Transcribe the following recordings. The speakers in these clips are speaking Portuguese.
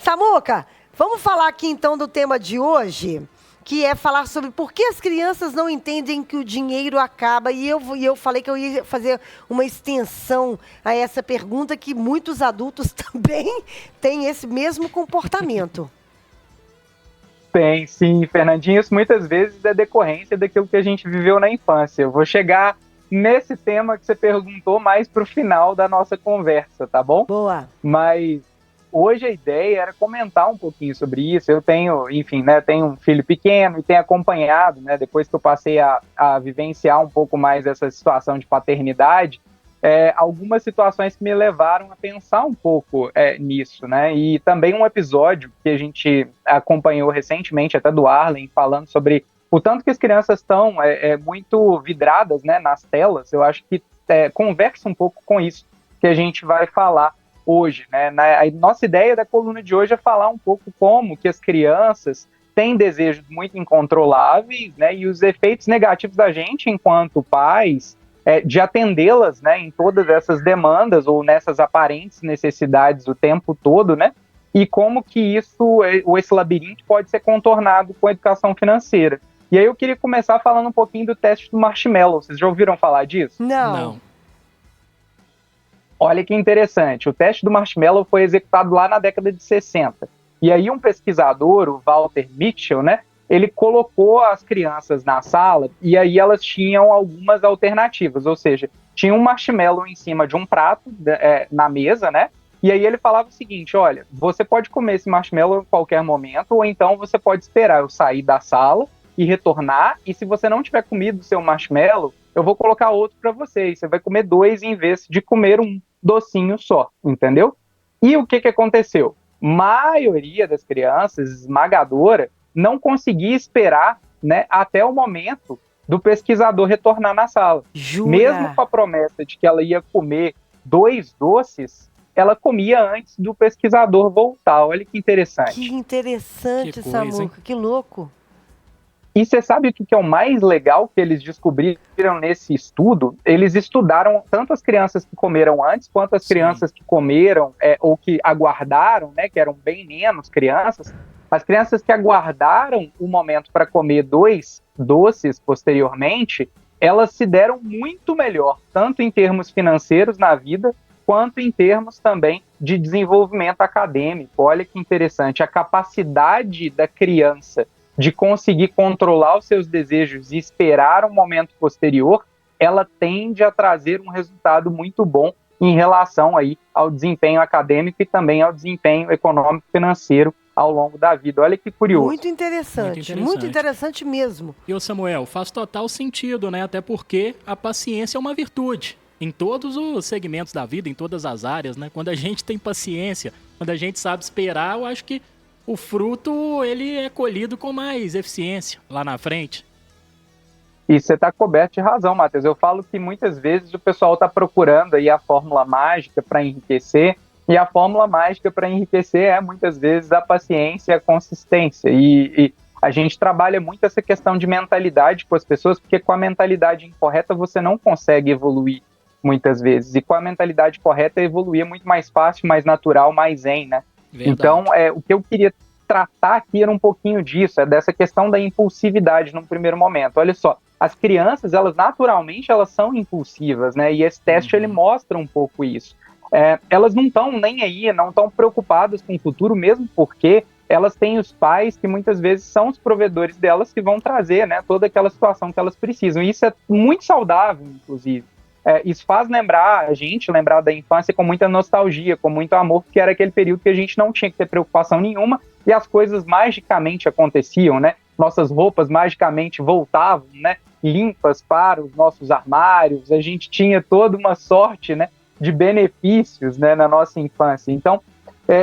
Samuca, vamos falar aqui então do tema de hoje, que é falar sobre por que as crianças não entendem que o dinheiro acaba. E eu falei que eu ia fazer uma extensão a essa pergunta, que muitos adultos também têm esse mesmo comportamento. Tem, sim, Fernandinho. Isso muitas vezes é decorrência daquilo que a gente viveu na infância. Eu vou chegar nesse tema que você perguntou mais para o final da nossa conversa, tá bom? Boa. Mas hoje a ideia era comentar um pouquinho sobre isso. Eu tenho, enfim, né, tenho um filho pequeno e tenho acompanhado, né, depois que eu passei a vivenciar um pouco mais essa situação de paternidade, algumas situações que me levaram a pensar um pouco nisso, né? E também um episódio que a gente acompanhou recentemente, até do Arlen, falando sobre o tanto que as crianças estão muito vidradas, né, nas telas. Eu acho que conversa um pouco com isso que a gente vai falar hoje, né? A nossa ideia da coluna de hoje é falar um pouco como que as crianças têm desejos muito incontroláveis, né? E os efeitos negativos da gente, enquanto pais, de atendê-las, né, em todas essas demandas ou nessas aparentes necessidades o tempo todo, né? E como que isso, esse labirinto pode ser contornado com a educação financeira. E aí eu queria começar falando um pouquinho do teste do marshmallow. Vocês já ouviram falar disso? Não. Olha que interessante, o teste do marshmallow foi executado lá na década de 60. E aí um pesquisador, o Walter Mitchell, né, ele colocou as crianças na sala e aí elas tinham algumas alternativas, ou seja, tinha um marshmallow em cima de um prato na mesa, né? E aí ele falava o seguinte, olha, você pode comer esse marshmallow em qualquer momento, ou então você pode esperar eu sair da sala e retornar, e se você não tiver comido o seu marshmallow, eu vou colocar outro para você, e você vai comer 2 em vez de comer um docinho só, entendeu? E o que aconteceu? Maioria das crianças, esmagadora, não conseguia esperar, né, até o momento do pesquisador retornar na sala. Jura? Mesmo com a promessa de que ela ia comer 2 doces, ela comia antes do pesquisador voltar. Olha que interessante. Que interessante, Que coisa, Samuca, que louco. E você sabe o que é o mais legal que eles descobriram nesse estudo? Eles estudaram tanto as crianças que comeram antes, quanto as crianças que comeram ou que aguardaram, né, que eram bem menos crianças. As crianças que aguardaram o momento para comer 2 doces posteriormente, elas se deram muito melhor, tanto em termos financeiros na vida, quanto em termos também de desenvolvimento acadêmico. Olha que interessante, a capacidade da criança de conseguir controlar os seus desejos e esperar um momento posterior, ela tende a trazer um resultado muito bom em relação aí ao desempenho acadêmico e também ao desempenho econômico financeiro ao longo da vida. Olha que curioso. Muito interessante mesmo. E o Samuel, faz total sentido, né? Até porque a paciência é uma virtude em todos os segmentos da vida, em todas as áreas, né? Quando a gente tem paciência, quando a gente sabe esperar, eu acho que o fruto, ele é colhido com mais eficiência lá na frente. E você está coberto de razão, Matheus. Eu falo que muitas vezes o pessoal está procurando aí a fórmula mágica para enriquecer, e a fórmula mágica para enriquecer é muitas vezes a paciência e a consistência. E a gente trabalha muito essa questão de mentalidade com as pessoas, porque com a mentalidade incorreta você não consegue evoluir muitas vezes. E com a mentalidade correta evoluir é muito mais fácil, mais natural, mais zen, né? Verdade. Então, o que eu queria tratar aqui era um pouquinho disso, dessa questão da impulsividade num primeiro momento. Olha só, as crianças, elas naturalmente, elas são impulsivas, né? E esse teste, ele mostra um pouco isso. Elas não estão nem aí, não estão preocupadas com o futuro, mesmo porque elas têm os pais que muitas vezes são os provedores delas que vão trazer, né, toda aquela situação que elas precisam. E isso é muito saudável, inclusive. Isso faz a gente lembrar da infância com muita nostalgia, com muito amor, porque era aquele período que a gente não tinha que ter preocupação nenhuma e as coisas magicamente aconteciam, né? Nossas roupas magicamente voltavam, né, limpas para os nossos armários, a gente tinha toda uma sorte, né, de benefícios, né, na nossa infância. Então,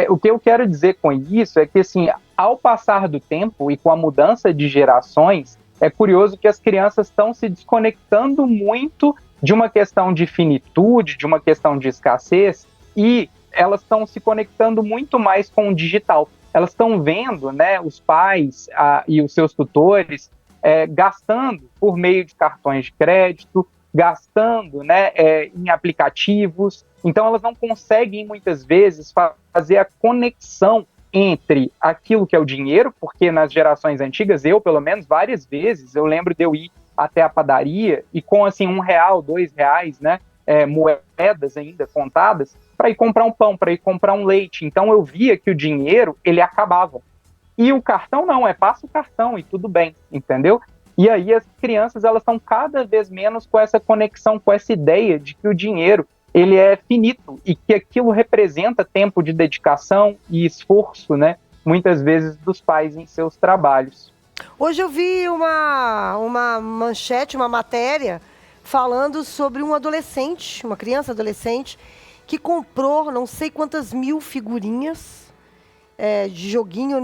o que eu quero dizer com isso é que, assim, ao passar do tempo e com a mudança de gerações, é curioso que as crianças estão se desconectando muito de uma questão de finitude, de uma questão de escassez, e elas estão se conectando muito mais com o digital. Elas estão vendo, né, os pais e os seus tutores gastando por meio de cartões de crédito, gastando, né, em aplicativos. Então, elas não conseguem, muitas vezes, fazer a conexão entre aquilo que é o dinheiro, porque nas gerações antigas, eu, pelo menos, várias vezes, eu lembro de eu ir até a padaria e com, assim, R$ 1, R$ 2, né, moedas ainda contadas, para ir comprar um pão, para ir comprar um leite. Então, eu via que o dinheiro, ele acabava. E o cartão não, passa o cartão e tudo bem, entendeu? E aí as crianças, elas estão cada vez menos com essa conexão, com essa ideia de que o dinheiro, ele é finito e que aquilo representa tempo de dedicação e esforço, né? Muitas vezes dos pais em seus trabalhos. Hoje eu vi uma manchete, uma matéria, falando sobre um adolescente, uma criança adolescente, que comprou não sei quantas mil figurinhas de joguinho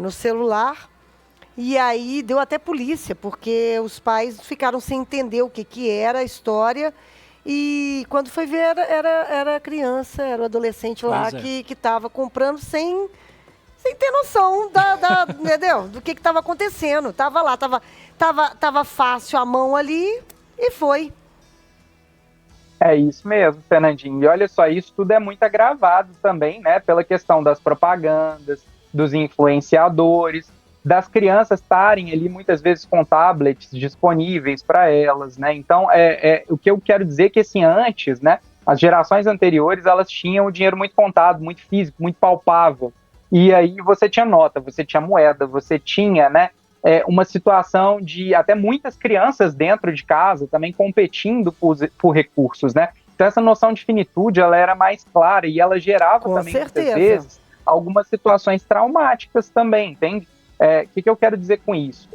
no celular. E aí deu até polícia, porque os pais ficaram sem entender o que era a história. E quando foi ver, era a criança, era o adolescente lá que estava comprando sem ter noção entendeu? Do que estava acontecendo. Tava lá, tava fácil a mão ali e foi. É isso mesmo, Fernandinho. E olha só, isso tudo é muito agravado também, né? Pela questão das propagandas, dos influenciadores, das crianças estarem ali muitas vezes com tablets disponíveis para elas, né? Então, o que eu quero dizer é que, assim, antes, né, as gerações anteriores, elas tinham o dinheiro muito contado, muito físico, muito palpável. E aí você tinha nota, você tinha moeda, você tinha, né, uma situação de até muitas crianças dentro de casa também competindo por recursos, né? Então essa noção de finitude, ela era mais clara e ela gerava com também, certeza, muitas vezes, algumas situações traumáticas também, entende? O que eu quero dizer com isso?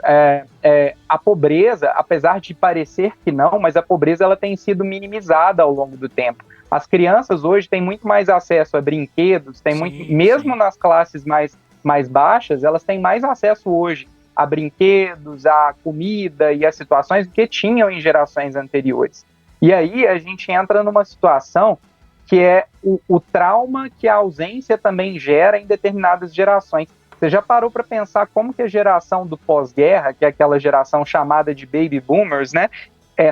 A pobreza, apesar de parecer que não, mas a pobreza ela tem sido minimizada ao longo do tempo. As crianças hoje têm muito mais acesso a brinquedos, mesmo nas classes mais baixas, elas têm mais acesso hoje a brinquedos, a comida e a situações do que tinham em gerações anteriores. E aí a gente entra numa situação que é o trauma que a ausência também gera em determinadas gerações. Você já parou para pensar como que a geração do pós-guerra, que é aquela geração chamada de baby boomers, né,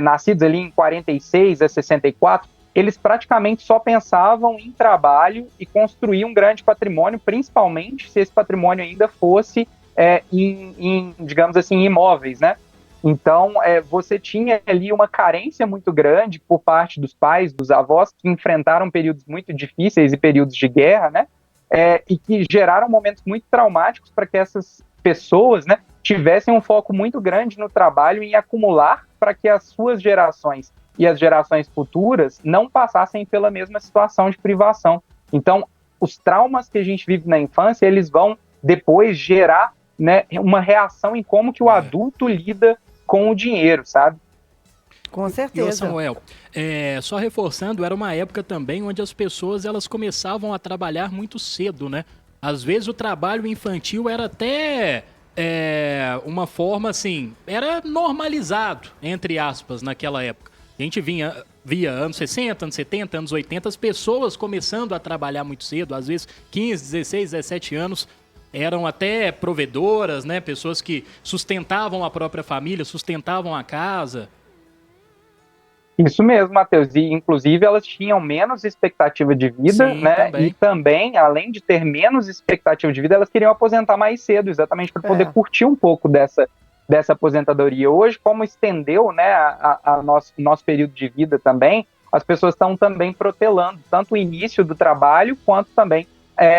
nascidos ali em 46 a 64, eles praticamente só pensavam em trabalho e construir um grande patrimônio, principalmente se esse patrimônio ainda fosse digamos assim, imóveis, né? Então, você tinha ali uma carência muito grande por parte dos pais, dos avós, que enfrentaram períodos muito difíceis e períodos de guerra, né? E que geraram momentos muito traumáticos para que essas pessoas, né, tivessem um foco muito grande no trabalho e em acumular para que as suas gerações e as gerações futuras não passassem pela mesma situação de privação. Então, os traumas que a gente vive na infância, eles vão depois gerar, né, uma reação em como que o adulto lida com o dinheiro, sabe? Com certeza. E, Samuel, só reforçando, era uma época também onde as pessoas elas começavam a trabalhar muito cedo, né? Às vezes o trabalho infantil era até uma forma assim, era normalizado, entre aspas, naquela época. A gente via anos 60, anos 70, anos 80, as pessoas começando a trabalhar muito cedo, às vezes 15, 16, 17 anos, eram até provedoras, né? Pessoas que sustentavam a própria família, sustentavam a casa. Isso mesmo, Matheus. E, inclusive, elas tinham menos expectativa de vida, Sim, né? Também. E também, além de ter menos expectativa de vida, elas queriam aposentar mais cedo, exatamente para poder curtir um pouco dessa aposentadoria. Hoje, como estendeu, né, nosso período de vida também, as pessoas estão também protelando tanto o início do trabalho, quanto também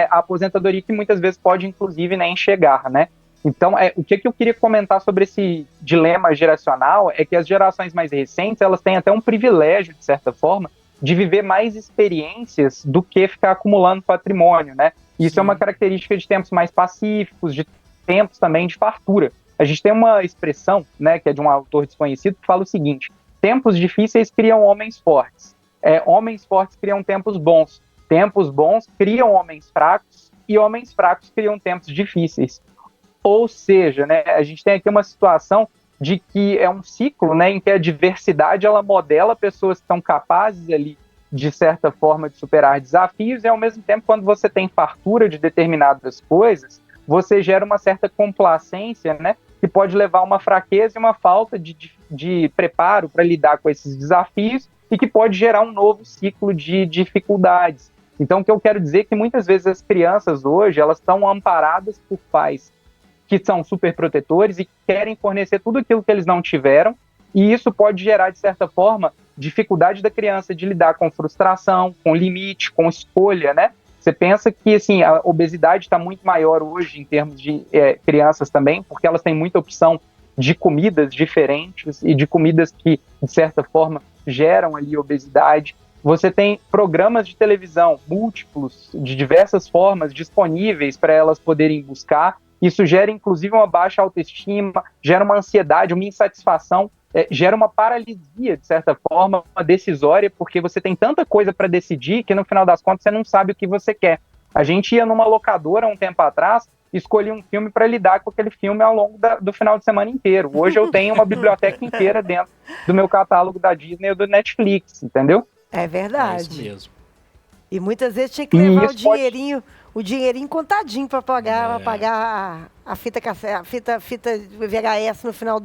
a aposentadoria, que muitas vezes pode, inclusive, nem chegar, né? Então, o que eu queria comentar sobre esse dilema geracional é que as gerações mais recentes, elas têm até um privilégio, de certa forma, de viver mais experiências do que ficar acumulando patrimônio, né? Isso é uma característica de tempos mais pacíficos, de tempos também de fartura. A gente tem uma expressão, né, que é de um autor desconhecido, que fala o seguinte: tempos difíceis criam homens fortes. Homens fortes criam tempos bons criam homens fracos e homens fracos criam tempos difíceis. Ou seja, né, a gente tem aqui uma situação de que é um ciclo, né, em que a diversidade ela modela pessoas que estão capazes ali, de certa forma, de superar desafios, e ao mesmo tempo, quando você tem fartura de determinadas coisas, você gera uma certa complacência, né, que pode levar a uma fraqueza e uma falta de preparo para lidar com esses desafios e que pode gerar um novo ciclo de dificuldades. Então, o que eu quero dizer é que muitas vezes as crianças hoje, elas estão amparadas por pais que são super protetores e querem fornecer tudo aquilo que eles não tiveram, e isso pode gerar, de certa forma, dificuldade da criança de lidar com frustração, com limite, com escolha, né? Você pensa que, assim, a obesidade está muito maior hoje em termos de crianças também, porque elas têm muita opção de comidas diferentes e de comidas que, de certa forma, geram ali obesidade. Você tem programas de televisão múltiplos, de diversas formas, disponíveis para elas poderem buscar. Isso gera, inclusive, uma baixa autoestima, gera uma ansiedade, uma insatisfação, gera uma paralisia, de certa forma, uma decisória, porque você tem tanta coisa para decidir que, no final das contas, você não sabe o que você quer. A gente ia numa locadora um tempo atrás, escolhi um filme para lidar com aquele filme ao longo do final de semana inteiro. Hoje eu tenho uma biblioteca inteira dentro do meu catálogo da Disney ou do Netflix, entendeu? É verdade. É isso mesmo. E muitas vezes tinha que levar o dinheirinho contadinho para pagar a fita VHS no final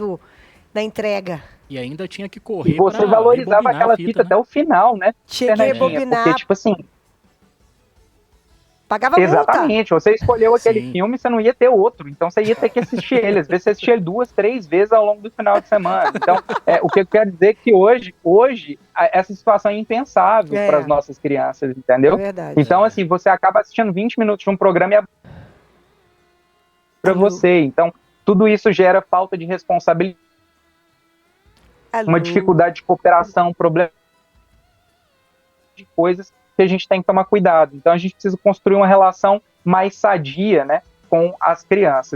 da entrega. E ainda tinha que correr. E você valorizava aquela fita, né? Até o final, né? Tinha que rebobinar. Porque, tipo assim, pagava multa. Exatamente, você escolheu aquele filme, você não ia ter outro, então você ia ter que assistir ele. Às vezes você assistia ele 2, 3 vezes ao longo do final de semana. Então, o que eu quero dizer é que hoje essa situação é impensável para as nossas crianças, entendeu? É verdade. Então, assim, você acaba assistindo 20 minutos de um programa e é para você. Então, tudo isso gera falta de responsabilidade, uma dificuldade de cooperação, problema de coisas que a gente tem que tomar cuidado. Então, a gente precisa construir uma relação mais sadia, né, com as crianças.